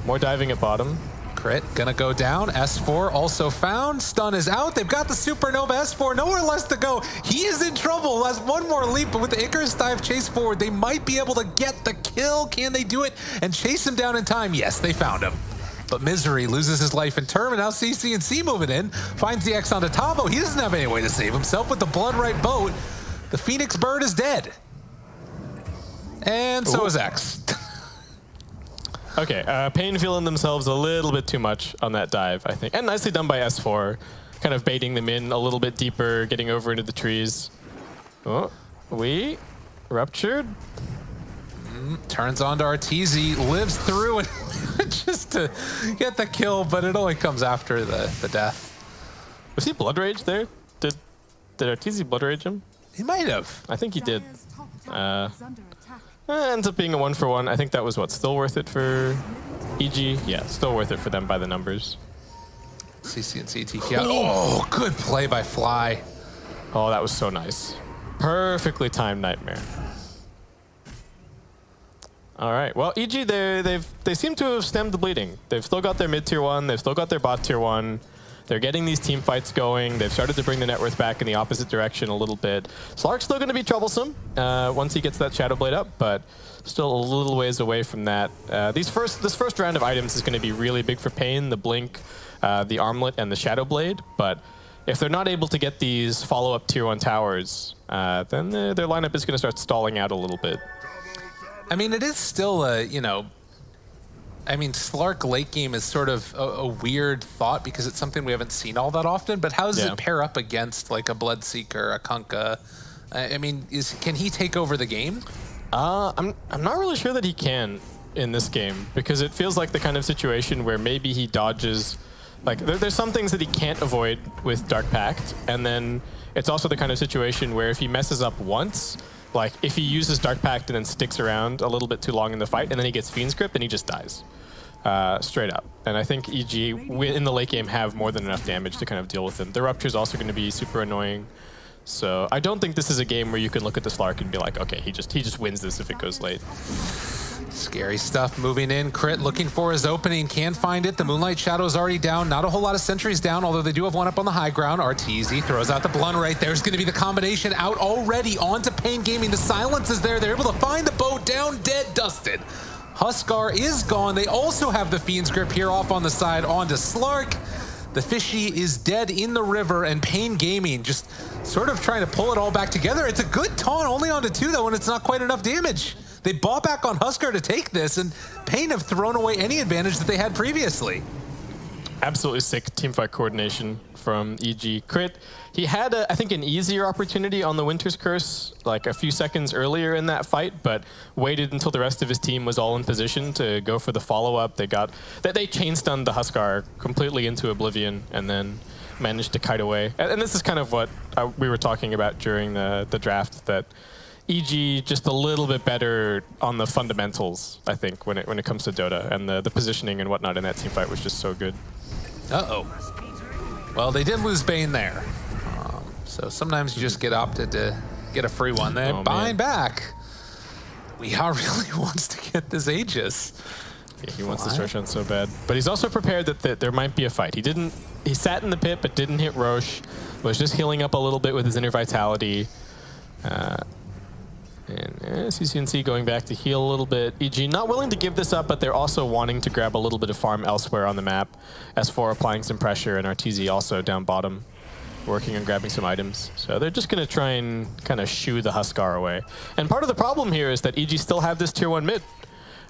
[SPEAKER 3] More diving at bottom.
[SPEAKER 1] Crit gonna go down. S4 also found. Stun is out. They've got the supernova. S4 nowhere less to go. He is in trouble. Has one more leap, but with the Icarus dive chase forward, they might be able to get the kill. Can they do it and chase him down in time? Yes, they found him. But Misery loses his life in turn, and now CCNC moving in. Finds the X onto Tavo. He doesn't have any way to save himself with the Bloodright boat. The Phoenix Bird is dead. And so is X.
[SPEAKER 3] Okay, paiN feeling themselves a little bit too much on that dive, I think. And nicely done by S4, kind of baiting them in a little bit deeper, getting over into the trees. Oh, we ruptured.
[SPEAKER 1] Turns on to Arteezy, lives through it just to get the kill, but it only comes after the death.
[SPEAKER 3] Was he Blood Rage there? Did Arteezy Blood Rage him?
[SPEAKER 1] He might have.
[SPEAKER 3] I think he did. Ends up being a 1-for-1. I think that was what, still worth it for EG? Yeah, still worth it for them by the numbers.
[SPEAKER 1] CCNC TK out. Oh, good play by Fly.
[SPEAKER 3] Oh, that was so nice. Perfectly timed Nightmare. All right, well, EG, they seem to have stemmed the bleeding. They've still got their mid tier 1, they've still got their bot tier 1. They're getting these team fights going. They've started to bring the net worth back in the opposite direction a little bit. Slark's still going to be troublesome once he gets that Shadow Blade up, but still a little ways away from that. This first round of items is going to be really big for paiN, the Blink, the Armlet, and the Shadow Blade. But if they're not able to get these follow-up tier 1 towers, then their lineup is going to start stalling out a little bit.
[SPEAKER 1] I mean, it is still a, you know, I mean, Slark late game is sort of a weird thought because it's something we haven't seen all that often, but how does it pair up against like a Bloodseeker, a Kunkka? I mean, can he take over the game?
[SPEAKER 3] I'm not really sure that he can in this game because it feels like the kind of situation where maybe he dodges, like there's some things that he can't avoid with Dark Pact, and then it's also the kind of situation where if he messes up once, like if he uses Dark Pact and then sticks around a little bit too long in the fight and then he gets Fiend's Grip, then he just dies. Straight up. And I think EG in the late game have more than enough damage to kind of deal with him. The Rupture is also going to be super annoying. So I don't think this is a game where you can look at the Slark and be like, okay, he just wins this if it goes late.
[SPEAKER 1] Scary stuff moving in. Crit looking for his opening, can't find it. The Moonlight Shadow is already down. Not a whole lot of sentries down, although they do have one up on the high ground. Arteezy throws out the Bloodright. There's going to be the combination out already onto paiN Gaming. The silence is there. They're able to find the boat down, dead, dusted. Huskar is gone. They also have the Fiend's Grip here off on the side onto Slark. The Fishy is dead in the river, and paiN Gaming just sort of trying to pull it all back together. It's a good taunt, only onto 2 though, and it's not quite enough damage. They bought back on Huskar to take this, and paiN have thrown away any advantage that they had previously.
[SPEAKER 3] Absolutely sick teamfight coordination from EG. Crit, he had, I think, an easier opportunity on the Winter's Curse like a few seconds earlier in that fight, but waited until the rest of his team was all in position to go for the follow-up. They chain stunned the Huskar completely into oblivion and then managed to kite away. And this is kind of what we were talking about during the draft, that EG just a little bit better on the fundamentals, I think, when it comes to Dota, and the positioning and whatnot in that team fight was just so good.
[SPEAKER 1] Uh-oh. Well, they did lose baiN there. So sometimes you just get opted to get a free one. Then buying back. Weehaw really wants to get this Aegis.
[SPEAKER 3] Yeah, he wants this Roshan so bad. But he's also prepared that there might be a fight. He sat in the pit but didn't hit Roche. Was just healing up a little bit with his inner vitality. And CCNC going back to heal a little bit. EG not willing to give this up, but they're also wanting to grab a little bit of farm elsewhere on the map. S4 applying some pressure, and Arteezy also down bottom, working on grabbing some items. So they're just going to try and kind of shoo the Huskar away. And part of the problem here is that EG still have this tier 1 mid.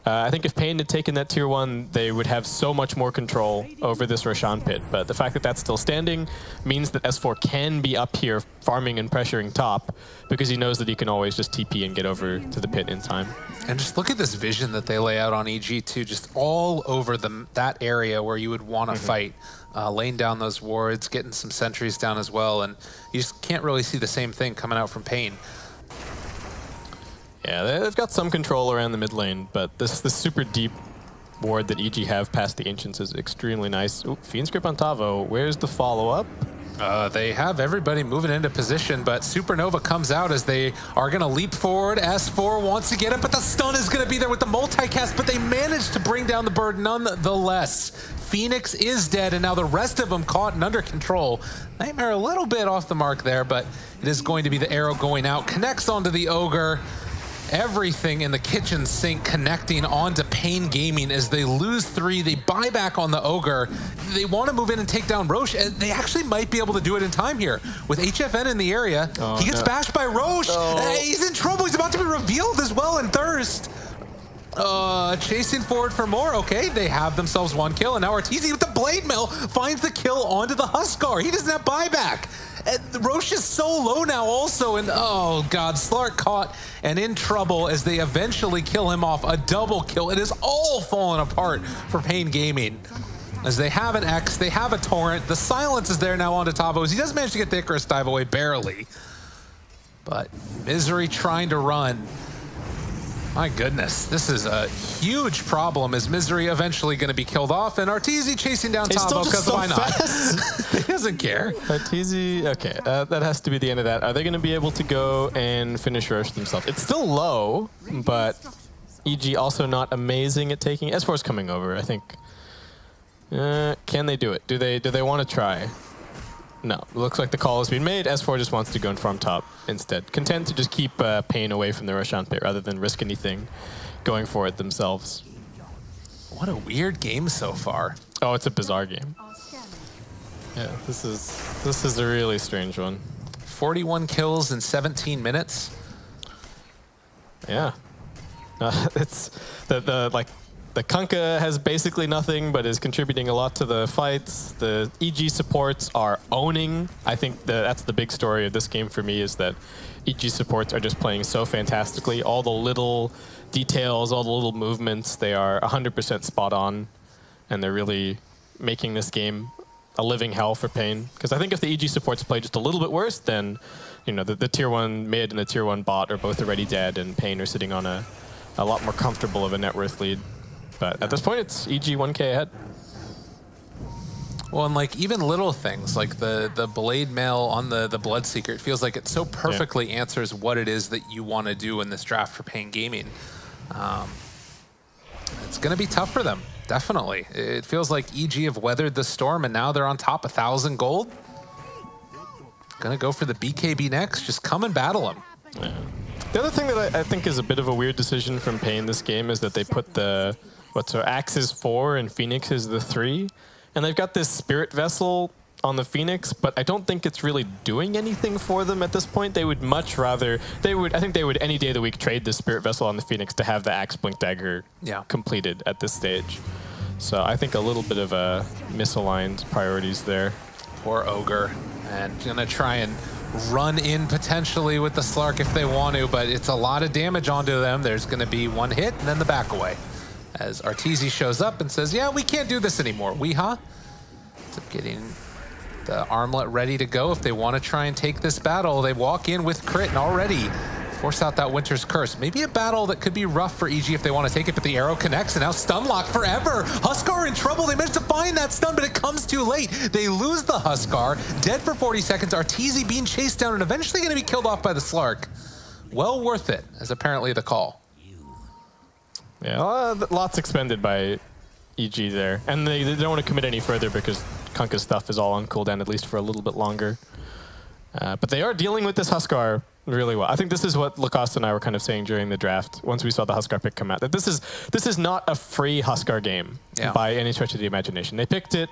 [SPEAKER 3] I think if paiN had taken that tier 1, they would have so much more control over this Roshan pit. But the fact that that's still standing means that S4 can be up here farming and pressuring top, because he knows that he can always just TP and get over to the pit in time.
[SPEAKER 1] And just look at this vision that they lay out on EG too, just all over that area where you would want to fight. Laying down those wards, getting some sentries down as well, and you just can't really see the same thing coming out from paiN.
[SPEAKER 3] Yeah, they've got some control around the mid lane, but this super deep ward that EG have past the Ancients is extremely nice. Ooh, Fiend's Grip on Tavo. Where's the follow-up?
[SPEAKER 1] They have everybody moving into position, but Supernova comes out as they are going to leap forward. S4 wants to get it, but the stun is going to be there with the multicast, but they managed to bring down the bird nonetheless. Phoenix is dead, and now the rest of them caught and under control. Nightmare a little bit off the mark there, but it is going to be the arrow going out. Connects onto the Ogre. Everything in the kitchen sink connecting onto paiN Gaming as they lose 3. They buy back on the Ogre. They want to move in and take down Roche. And they actually might be able to do it in time here. With HFN in the area, he gets bashed by Roche. He's in trouble. He's about to be revealed as well in Thirst. Chasing forward for more. Okay, they have themselves 1 kill. And now Arteezy with the Blade Mill finds the kill onto the Huskar. He doesn't have buyback. And Roche is so low now also, and oh god, Slark caught and in trouble as they eventually kill him off. A double kill. It is all falling apart for paiN Gaming. As they have an X, they have a Torrent. The silence is there now onto Tavo as he does manage to get the Icarus dive away barely. But Misery trying to run. My goodness, this is a huge problem as Misery eventually going to be killed off, and Arteezy chasing down Tavo because why not? He doesn't care.
[SPEAKER 3] Arteezy, okay, that has to be the end of that. Are they going to be able to go and finish Roche themselves? It's still low, but EG also not amazing at taking. S4's coming over, I think. Can they do it? Do they want to try? No, it looks like the call has been made. S4 just wants to go and farm top instead. Content to just keep paiN away from the Roshan pit rather than risk anything going for it themselves.
[SPEAKER 1] What a weird game so far.
[SPEAKER 3] Oh, it's a bizarre game. Yeah, this is a really strange one.
[SPEAKER 1] 41 kills in 17 minutes.
[SPEAKER 3] Yeah. It's the Kunkka has basically nothing, but is contributing a lot to the fights. The EG supports are owning. I think that's the big story of this game for me, is that EG supports are just playing so fantastically. All the little details, all the little movements, they are 100% spot on, and they're really making this game a living hell for paiN. Because I think if the EG supports play just a little bit worse, then the tier 1 mid and the tier 1 bot are both already dead, and paiN are sitting on a lot more comfortable of a net worth lead. But at this point, it's EG 1K ahead.
[SPEAKER 1] Well, and like even little things like the blade mail on the Bloodseeker, it feels like it so perfectly answers what it is that you want to do in this draft for paiN Gaming. It's going to be tough for them, definitely. It feels like EG have weathered the storm, and now they're on top 1,000 gold. Going to go for the BKB next. Just come and battle them.
[SPEAKER 3] Yeah. The other thing that I think is a bit of a weird decision from paiN this game is that they put the Axe is 4 and Phoenix is the 3. And they've got this Spirit Vessel on the Phoenix, but I don't think it's really doing anything for them at this point. They would much rather, I think they would any day of the week trade the Spirit Vessel on the Phoenix to have the Axe Blink Dagger completed at this stage. So I think a little bit of a misaligned priorities there.
[SPEAKER 1] Poor Ogre. And gonna try and run in potentially with the Slark if they want to, but it's a lot of damage onto them. There's gonna be 1 hit and then the back away. As Arteezy shows up and says, yeah, we can't do this anymore. So getting the armlet ready to go if they want to try and take this battle. They walk in with crit and already force out that Winter's Curse. Maybe a battle that could be rough for EG if they want to take it, but the arrow connects and now stun lock forever. Huskar in trouble. They managed to find that stun, but it comes too late. They lose the Huskar, dead for 40 seconds. Arteezy being chased down and eventually going to be killed off by the Slark. Well worth it, as apparently the call.
[SPEAKER 3] Yeah, lots expended by EG there. And they don't want to commit any further because Kunkka's stuff is all on cooldown, at least for a little bit longer. But they are dealing with this Huskar really well. I think this is what Lacoste and I were kind of saying during the draft, once we saw the Huskar pick come out, that this is not a free Huskar game by any stretch of the imagination. They picked it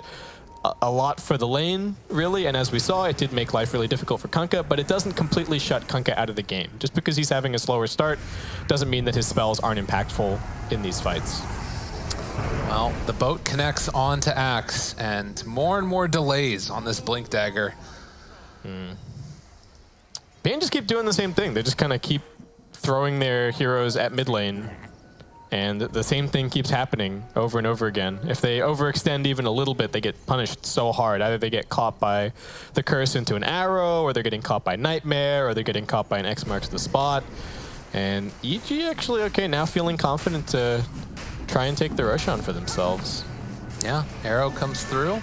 [SPEAKER 3] a lot for the lane, really, and as we saw, it did make life really difficult for Kunkka, but it doesn't completely shut Kunkka out of the game. Just because he's having a slower start doesn't mean that his spells aren't impactful in these fights.
[SPEAKER 1] Well, the boat connects onto Axe, and more delays on this Blink Dagger.
[SPEAKER 3] paiN just keep doing the same thing. They just kind of keep throwing their heroes at mid lane, and the same thing keeps happening over and over again. If they overextend even a little bit, they get punished so hard. Either they get caught by the curse into an arrow, or they're getting caught by Nightmare, or they're getting caught by an X marks the spot. And EG actually, okay, now feeling confident to try and take the Roshan for themselves.
[SPEAKER 1] Yeah, arrow comes through.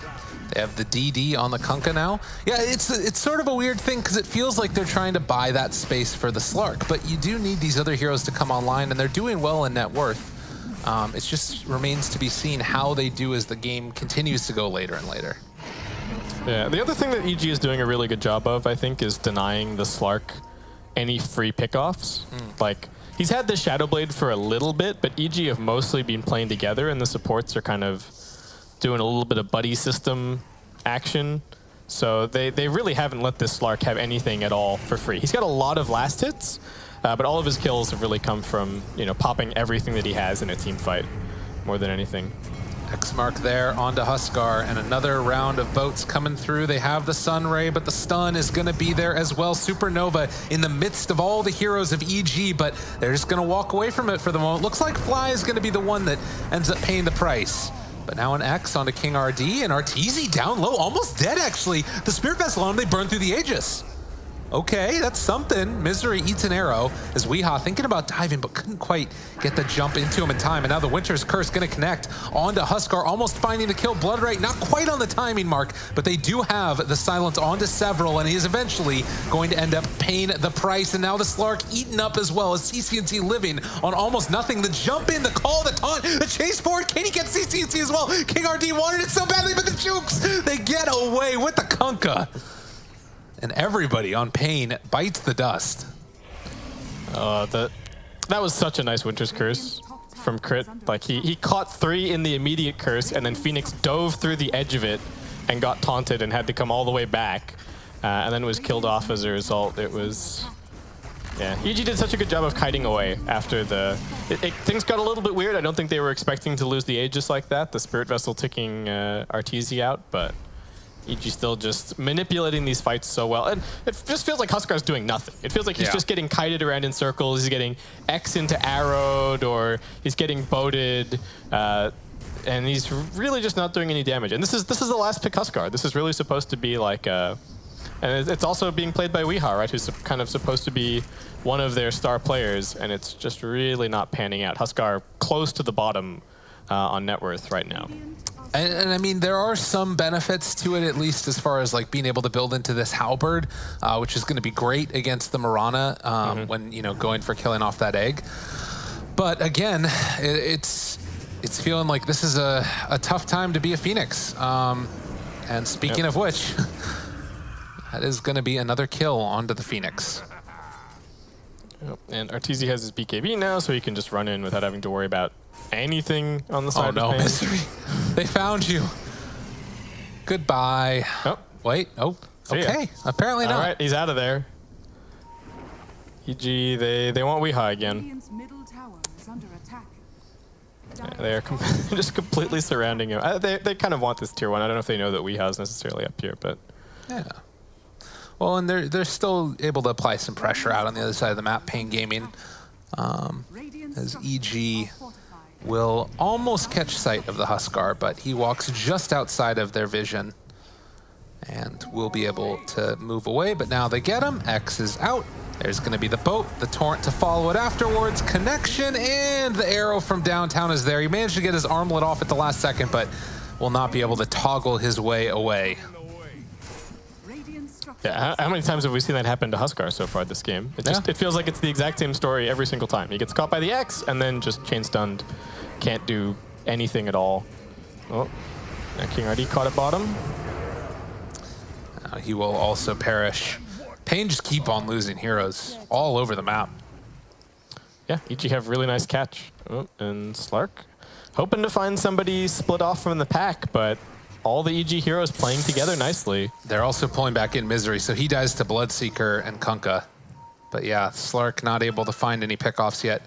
[SPEAKER 1] They have the DD on the Kunkka now. Yeah, it's sort of a weird thing because it feels like they're trying to buy that space for the Slark, but you do need these other heroes to come online, and they're doing well in net worth. It just remains to be seen how they do as the game continues to go later and later.
[SPEAKER 3] Yeah, the other thing that EG is doing a really good job of, I think, is denying the Slark any free pickoffs. Like, he's had the Shadow Blade for a little bit, but EG have mostly been playing together, and the supports are kind of doing a little bit of buddy system action. So they really haven't let this Slark have anything at all for free. He's got a lot of last hits, but all of his kills have really come from, you know, popping everything that he has in a team fight more than anything.
[SPEAKER 1] X mark there onto Huskar, and another round of boats coming through. They have the Sun Ray, but the stun is going to be there as well. Supernova in the midst of all the heroes of EG, but they're just going to walk away from it for the moment. Looks like Fly is going to be the one that ends up paying the price. But now an X onto King RD, and Arteezy down low, almost dead actually. The Spirit Vessel on him, they burn through the Aegis. Okay, that's something. Misery eats an arrow as Weehaw thinking about diving, but couldn't quite get the jump into him in time. And now the Winter's Curse going to connect onto Huskar, almost finding the kill. Bloodright not quite on the timing mark, but they do have the silence onto Several, and he is eventually going to end up paying the price. And now the Slark eaten up as well as CCNC living on almost nothing. The jump in, the call, the taunt, the chase forward. Can he get CCNC as well? King RD wanted it so badly, but the jukes, they get away with the Kunkka. And everybody on paiN bites the dust.
[SPEAKER 3] That was such a nice Winter's Curse from Crit. Like, he caught 3 in the immediate curse, and then Phoenix dove through the edge of it and got taunted and had to come all the way back, and then was killed off as a result. It was... Yeah, EG did such a good job of kiting away after the... things got a little bit weird. I don't think they were expecting to lose the Aegis like that. The Spirit Vessel ticking Arteezy out, but... EG still just manipulating these fights so well. And it just feels like Huskar's doing nothing. It feels like he's just getting kited around in circles. He's getting X into arrowed, or he's getting boated. And he's really just not doing any damage. And this is the last pick Huskar. This is really supposed to be like a... And it's also being played by Weehaw, right? Who's kind of supposed to be one of their star players. And it's just really not panning out. Huskar close to the bottom on net worth right now.
[SPEAKER 1] And I mean, there are some benefits to it, at least as far as like being able to build into this halberd, which is going to be great against the Mirana when, you know, going for killing off that egg. But again, it's feeling like this is a tough time to be a Phoenix. And speaking of which, that is going to be another kill onto the Phoenix.
[SPEAKER 3] And Arteezy has his BKB now, so he can just run in without having to worry about anything on the side of
[SPEAKER 1] no, Misery. They found you. Goodbye.
[SPEAKER 3] Oh.
[SPEAKER 1] Wait. Oh, okay. Apparently not.
[SPEAKER 3] All right, he's out of there. EG, they want Weehaw again.
[SPEAKER 4] Middle tower is under attack.
[SPEAKER 3] They're just completely surrounding him. They kind of want this tier 1. I don't know if they know that Weehaw's necessarily up here, but...
[SPEAKER 1] Yeah. Well, and they're still able to apply some pressure out on the other side of the map, paiN Gaming, as EG will almost catch sight of the Huskar, but he walks just outside of their vision and will be able to move away. But now they get him. X is out. There's going to be the boat, the torrent to follow it afterwards. Connection, and the arrow from downtown is there. He managed to get his armlet off at the last second, but will not be able to toggle his way away.
[SPEAKER 3] Yeah, how many times have we seen that happen to Huskar so far this game? It feels like it's the exact same story every single time. He gets caught by the X and then just chain stunned. Can't do anything at all. Oh, King RD caught at bottom.
[SPEAKER 1] He will also perish. paiN just keep on losing heroes all over the map.
[SPEAKER 3] Yeah, EG have really nice catch. Oh, and Slark hoping to find somebody split off from the pack, but all the EG heroes playing together nicely.
[SPEAKER 1] They're also pulling back in Misery, so he dies to Bloodseeker and Kunkka. But yeah, Slark not able to find any pickoffs yet.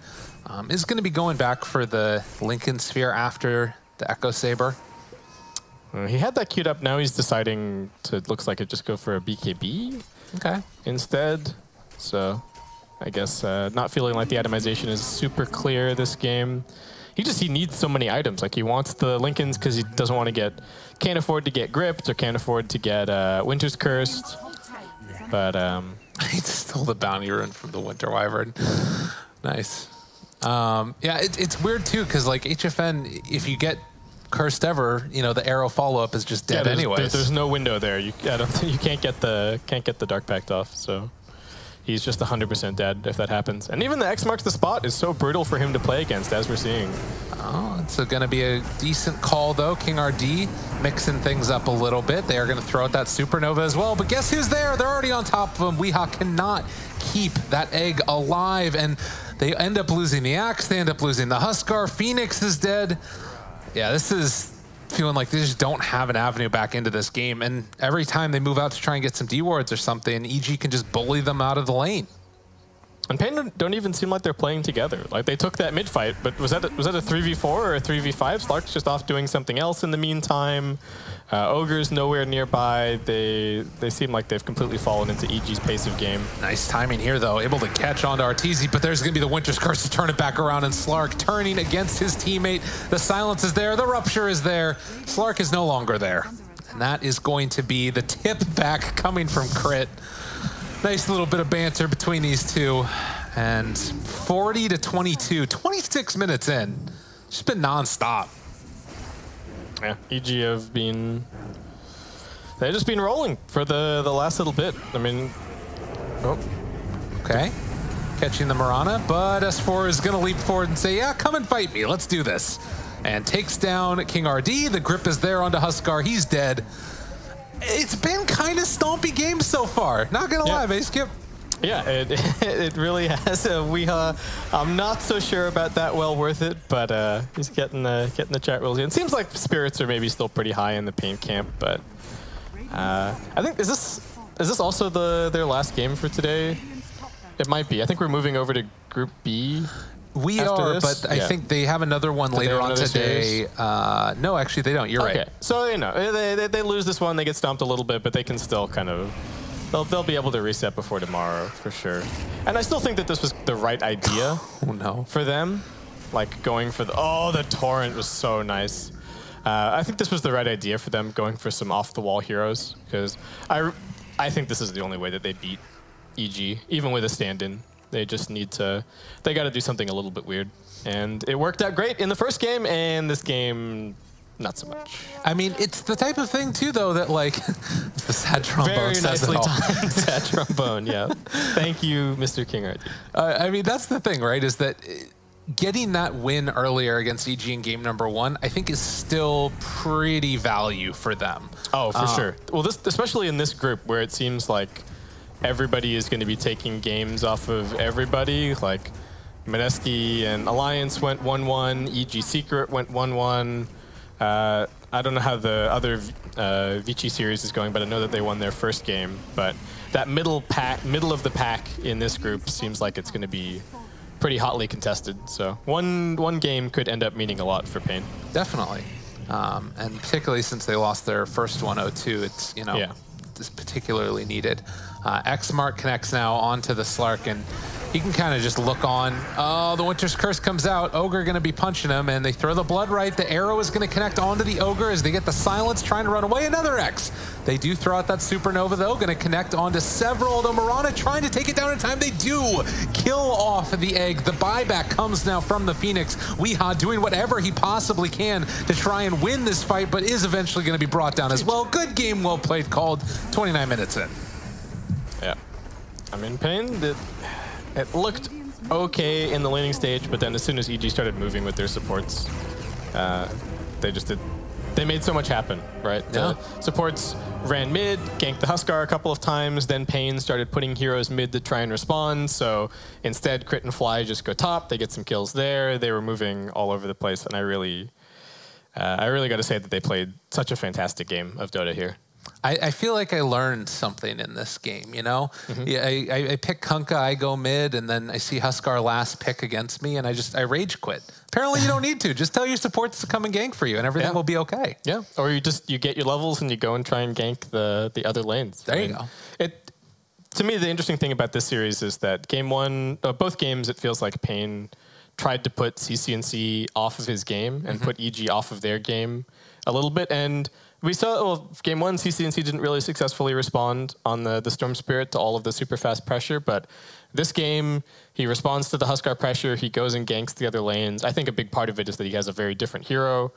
[SPEAKER 1] Is going to be going back for the Lincoln Sphere after the Echo Saber.
[SPEAKER 3] He had that queued up. Now he's deciding to, looks like it just go for a BKB instead. So I guess not feeling like the itemization is super clear this game. He needs so many items. Like, he wants the Lincolns because he doesn't want to can't afford to get gripped or can't afford to get Winter's Cursed. But
[SPEAKER 1] he stole the bounty rune from the Winter Wyvern. Nice. Yeah, it's weird too because like HFN, if you get cursed ever, you know the arrow follow up is just dead anyways.
[SPEAKER 3] There's no window there. You can't get the Dark Pact off. So he's just 100% dead if that happens. And even the X marks the spot is so brutal for him to play against, as we're seeing.
[SPEAKER 1] Oh, it's going to be a decent call though. King RD mixing things up a little bit. They are going to throw out that supernova as well. But guess who's there? They're already on top of him. Weehaw cannot keep that egg alive, and they end up losing the Axe. They end up losing the Huskar. Phoenix is dead. Yeah, this is feeling like they just don't have an avenue back into this game. And every time they move out to try and get some D-wards or something, EG can just bully them out of the lane.
[SPEAKER 3] And paiN don't even seem like they're playing together. Like they took that mid fight, but was that a 3v4 or a 3v5? Slark's just off doing something else in the meantime. Ogre's nowhere nearby. They seem like they've completely fallen into EG's pace of game.
[SPEAKER 1] Nice timing here though, able to catch on to Arteezy, but there's gonna be the Winter's Curse to turn it back around, and Slark turning against his teammate. The silence is there, the rupture is there. Slark is no longer there. And that is going to be the tip back coming from Crit. Nice little bit of banter between these two, and 40 to 22, 26 minutes in. It's just been non-stop.
[SPEAKER 3] Yeah, EG have been, they've just been rolling for the last little bit. I mean, oh.
[SPEAKER 1] Okay, catching the Mirana, but S4 is gonna leap forward and say, yeah, come and fight me, let's do this. And takes down King RD, the grip is there onto Huskar, he's dead. It's been kind of stompy games so far. Not gonna lie, eh, Skip?
[SPEAKER 3] Yeah, it really has. I'm not so sure about that. Well worth it, but he's getting the chat rules in. Seems like spirits are maybe still pretty high in the paiN camp, but I think is this also their last game for today? It might be. I think we're moving over to Group B.
[SPEAKER 1] We are, but I think they have another one later on today. No, actually, they don't. You're right.
[SPEAKER 3] So, you know, they lose this one, they get stomped a little bit, but they can still kind of, they'll be able to reset before tomorrow, for sure. And I still think that this was the right idea for them. Like, going for the Torrent was so nice. I think this was the right idea for them, going for some off-the-wall heroes, because I think this is the only way that they beat EG, even with a stand-in. They just need to, they got to do something a little bit weird. And it worked out great in the first game, and this game, not so much.
[SPEAKER 1] I mean, it's the type of thing, too, though, that, like, it's the sad trombone.
[SPEAKER 3] Very nicely timed sad trombone, yeah. Thank you, Mr. King RD.
[SPEAKER 1] I mean, that's the thing, right, is that getting that win earlier against EG in game number 1, I think is still pretty value for them.
[SPEAKER 3] Oh, for sure. Well, this, especially in this group where it seems like everybody is going to be taking games off of everybody. Like Mineski and Alliance went 1-1. EG Secret went 1-1. I don't know how the other Vici series is going, but I know that they won their first game. But that middle of the pack in this group seems like it's going to be pretty hotly contested. So one game could end up meaning a lot for paiN.
[SPEAKER 1] Definitely. And particularly since they lost their first 1-0-2, it's, you know, it's particularly needed. Xmark connects now onto the Slark, and he can kind of just look on. Oh, the Winter's Curse comes out. Ogre going to be punching him, and they throw the blood right. The arrow is going to connect onto the Ogre as they get the silence, trying to run away. Another X. They do throw out that supernova, though. Going to connect onto several. The Mirana trying to take it down in time. They do kill off the egg. The buyback comes now from the Phoenix. Weehaw doing whatever he possibly can to try and win this fight, but is eventually going to be brought down as well. Good game, well played, called 29 minutes in.
[SPEAKER 3] Yeah. I mean, paiN, it looked okay in the laning stage, but then as soon as EG started moving with their supports, they made so much happen, right?
[SPEAKER 1] Yeah.
[SPEAKER 3] The supports ran mid, ganked the Huskar a couple of times, then paiN started putting heroes mid to try and respond, so instead Crit and Fly just go top, they get some kills there, they were moving all over the place, and I really got to say that they played such a fantastic game of Dota here.
[SPEAKER 1] I feel like I learned something in this game, you know? Yeah, I pick Kunkka, I go mid, and then I see Huskar last pick against me, and I rage quit. Apparently you don't need to. Just tell your supports to come and gank for you, and everything will be okay.
[SPEAKER 3] Yeah, or you get your levels and you go and try and gank the other lanes.
[SPEAKER 1] There you go.
[SPEAKER 3] To me, the interesting thing about this series is that game one, both games, it feels like paiN tried to put CCNC off of his game and put EG off of their game a little bit, and We saw, well, game one, CCNC didn't really successfully respond on the Storm Spirit to all of the super fast pressure, but this game, he responds to the Huskar pressure, he goes and ganks the other lanes. I think a big part of it is that he has a very different hero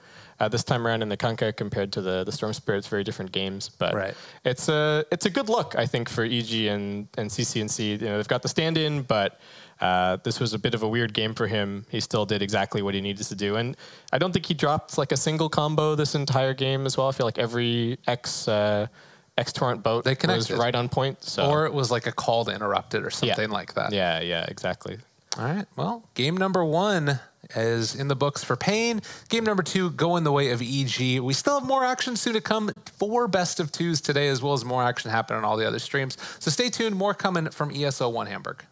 [SPEAKER 3] this time around in the Kunkka compared to the Storm Spirit's very different games. But it's a good look, I think, for EG and CCNC. You know, they've got the stand-in, but this was a bit of a weird game for him. He still did exactly what he needed to do. And I don't think he dropped like a single combo this entire game as well. I feel like every X-Torrent boat was right on point. So.
[SPEAKER 1] Or it was like a call to interrupt it or something like that.
[SPEAKER 3] Yeah, exactly.
[SPEAKER 1] All right, well, game number 1 is in the books for paiN. Game number 2 going the way of EG. We still have more action soon to come. 4 best of 2s today, as well as more action happening on all the other streams. So stay tuned, more coming from ESL One Hamburg.